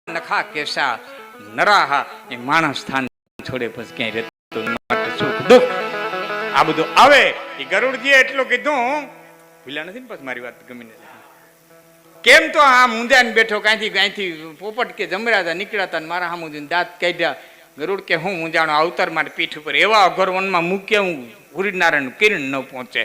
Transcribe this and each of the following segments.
નખા કેસા નરાહા એ માણસ સ્થાન છોડે પછી ક્યાંય રહેતું માટે સુખ દુઃખ આ બધું આવે. એ ગરુડજીએ એટલું કીધું, ભૂલ્યા નથી ને પછી મારી વાત ગમીને. કેમ તો આ મુંદ્યાને બેઠો કાંઈથી પોપટ કે જમરા હતા નીકળ્યા હતા મારા સામું દાંત કાઢ્યા. ગરુડ કે હું મુંજાણો અવતાર માટે પીઠ ઉપર એવા અઘરવનમાં મૂક્યા હું સૂર્યનારાયણ કિરણ ન પહોંચે.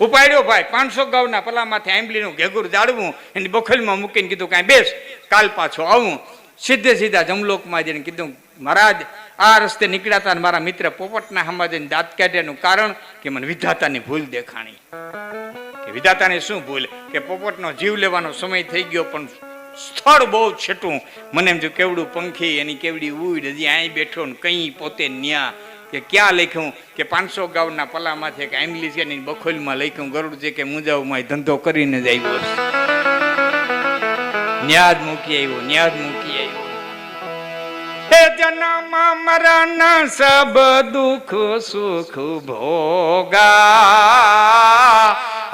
ઉપાડ્યો ભાઈ 500 ગાઉના પલામાંથી આંબલીનું ઘેગુર જાળવું એની બખલમાં મૂકીને કીધું કાંઈ બેસ, કાલ પાછો આવું. સીધા જમલોકમાં જઈને કીધું મહારાજ આ રસ્તે નીકળ્યા હતા મારા મિત્ર પોપટના હામા જઈને દાંત કાઢ્યાનું કારણ કે મને વિધાતાની ભૂલ દેખાણી. કે વિધાતાની શું ભૂલ? કે પોપટનો જીવ લેવાનો સમય થઈ ગયો પણ સ્થળ બહુ છેટું. મને એમ જો કેવડું પંખી એની કેવડી ઉડ હજી અહીં બેઠો ને કઈ પોતે ન્યા કે ક્યાં લખ્યું કે 500 ગાઉના પલામાંથી કે આંબલી છે એની બખોલમાં લખ્યું ગરુડ છે કે મુંજાવમાં ધંધો કરીને જ આવ્યો છે. ન્યાદ મૂકી આવ્યો. હે જન્મ મરણ સબ દુઃખ સુખ ભોગા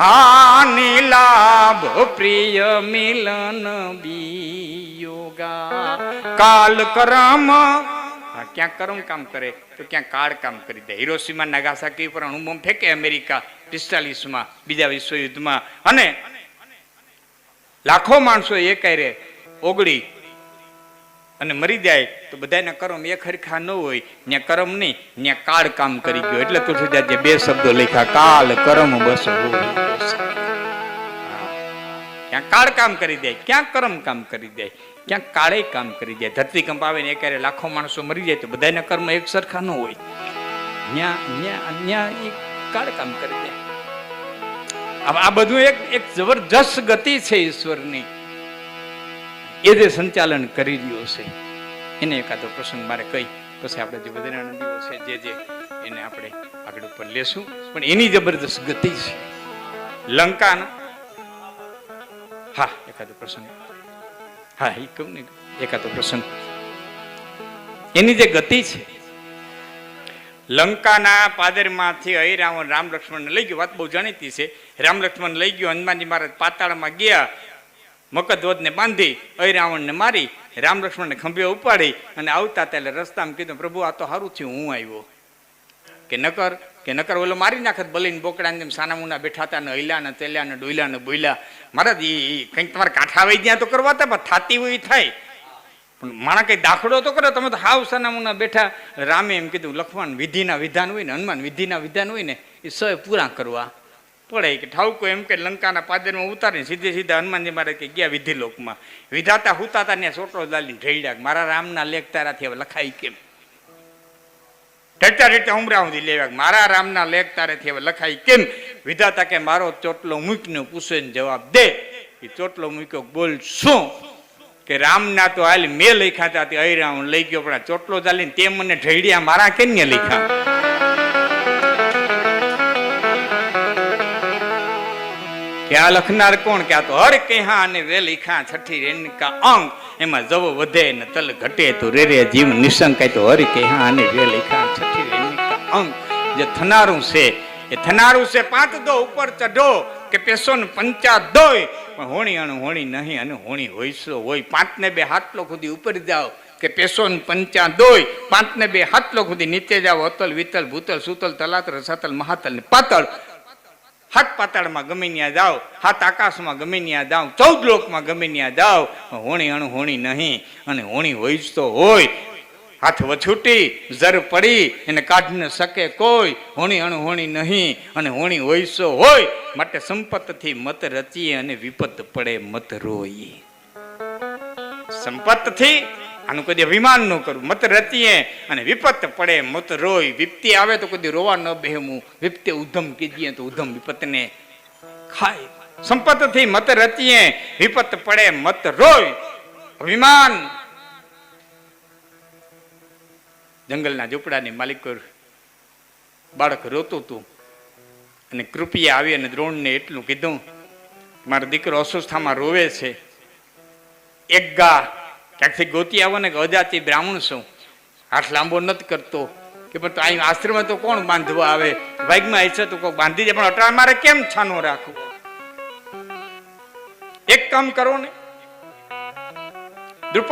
હાનિ લાભ પ્રિય મિલન વિયોગા. કાલ કરમ ક્યાંક કરમ કામ કરે તો ક્યાંક કાળ કામ કરી દે. હિરોશીમા નાગાસાકી પર અણુબોમ્બ ફેંકે અમેરિકા 45માં બીજા વિશ્વયુદ્ધમાં અને લાખો માણસો એકાયરે ઓગળી અને મરી જાય તો બધાના કર્મ એક હરખા ન હોય. ત્યાં કર્મ નહીં, ત્યાં કાળ કામ કરી ગયો. એટલે તુલસીદાસજી 2 શબ્દો લખ્યા, કાલ કર્મ બસ હોય. ક્યાં કાળ કામ કરી દે, ક્યાં કર્મ કામ કરી દે, ક્યાંક કાળે કામ કરી જાય. ધરતીકંપ આવે ને એકારે લાખો માણસો મરી જાય તો બધાના કર્મ એક સરખા ન હોય. ત્યાં એ કાળ કામ કરી દે. આ બધું એક જબરજસ્ત ગતિ છે ઈશ્વરની. એ જે સંચાલન કરી રહ્યો છે એને એકાદો પ્રસંગ મારે કહી પછી આપણે જે બધાના નદીઓ છે જે એને આપણે આગળ ઉપર લેશું. પણ એની જબરદસ્ત ગતિ છે લંકાના. હા એકાદો પ્રસંગ, હા એ કહું ને એકાદો પ્રસંગ. એની જે ગતિ છે લંકાના પાદરમાંથી રાવણ રામ લક્ષ્મણને લઈ ગયો. વાત બહુ જાણીતી છે. રામ લક્ષ્મણ લઈ ગયો. હનુમાનજી મહારાજ પાતાળમાં ગયા, મકરધ્વજને બાંધી રાવણને મારી રામ લક્ષ્મણને ખંભે ઉપાડી અને આવતા ત્યારે રસ્તામાં કીધું પ્રભુ આ તો સારું થયું હું આવ્યો. કે નકર ઓલો મારી નાખત બલીને બોકડા જેમ સાના મુના બેઠા હતા ને હૈલા ને તેલ્યા ને ડોયલા ને બોયલા. મહારાજ એ કંઈક તમારે કાંઠા વહી ગયા તો કરવા હતા પણ થાતી હોય થાય પણ માણા કઈ દાખલો તો કરો. તમે તો હાવ સાના મુના બેઠા. રામે એમ કીધું લખવાન વિધિના વિધાન હોય ને હનુમાન વિધિના વિધાન હોય ને એ સૌ પૂરા કરવા પડે. કે ઠાવકો એમ કે લંકાના પાદરમાં ઉતારીને સીધા હનુમાનજી મારે કે ગયા વિધિલોકમાં. વિધાતા હુતાતા ને સોટલો દાલીને ઢળ્યા મારા રામના લેખ તારાથી હવે લખાય કેમ? ઢળતા ઉમરા સુધી લેવા મારા રામના લેખ તારેથી હવે લખાય કેમ? વિધાતા કે મારો ચોટલો મૂકીને પૂછે ને જવાબ દે. એ ચોટલો મૂક્યો બોલ શું? કે રામના તો હાલ મેં લખ્યા હતા તે રાવણ લઈ ગયો પણ ચોટલો ચાલીને તે મને ઢળ્યા મારા કેમ લખ્યા? કે આ લખનાર કોણ? કે આ તો હર કહા અને વેલી ખા છઠ્ઠી રેણકા અંગ. એમાં જવ વધે ને તલ ઘટે તો રે જીવ નિશંક. તો હર કહા અને વેલી ખા છઠ્ઠી રેણકા અંગ. જે થનારું છે એ થનારું છે 5 દો ઉપર ચઢો કે પેસો ને 50 દોય પણ હોણી અણુ હોણી નહીં અને હોણી હોઈશો હોય. 5 ને 2 હાથલો સુધી ઉપર જાઓ કે પેસો ને 50 દોય. 5 ને 2 હાથલો સુધી નીચે જાઓ. અતલ વિતલ ભૂતલ સુતલ તલાતલ રસાતલ મહાતલ ને પાતળ. 7 પાતાળમાં ગમે ત્યાં જાઓ, 7 આકાશમાં ગમે ત્યાં જાઓ, 14 લોકમાં ગમે ત્યાં જાઓ. હોણી અણુ હોણી નહીં અને હોણી હોય તો હોય. હાથ વછૂટી જર પડી એને કાઢી ન શકે કોઈ. હોણી અણુ હોણી નહીં અને હોણી હોય તો હોય. માટે સંપતથી મત રચીએ અને વિપત પડે મત રોઈએ. સંપતથી આનું કદી અભિમાન ન કરવું. મત રચીએ અને વિપત પડે મત રોય. વિપત્તિ આવે તો કદી રોવા ન બેહવું. વિપતે ઉધમ કીજીએ તો ઉધમ વિપતને ખાય. સંપતથી મત રચીએ વિપત પડે મત રોય. અભિમાન. જંગલના ઝૂંપડાની માલિક બાળક રોતું હતું અને કૃપિયા આવી અને દ્રોણને એટલું કીધું મારો દીકરો અસ્વસ્થામાં રોવે છે. એક ગા ક્યાંકથી ગોતી આવો ને કે અજાતિ બ્રાહ્મણ છું, હાથ લાંબો નથી કરતો. કે પણ અહીં આશ્રમમાં તો કોણ બાંધવા આવે? ભાગમાં ઈચ્છે તો કોઈ બાંધી દે પણ અટાણ મારે કેમ છાનો રાખવું? એક કામ કરો ને, દ્રુપદ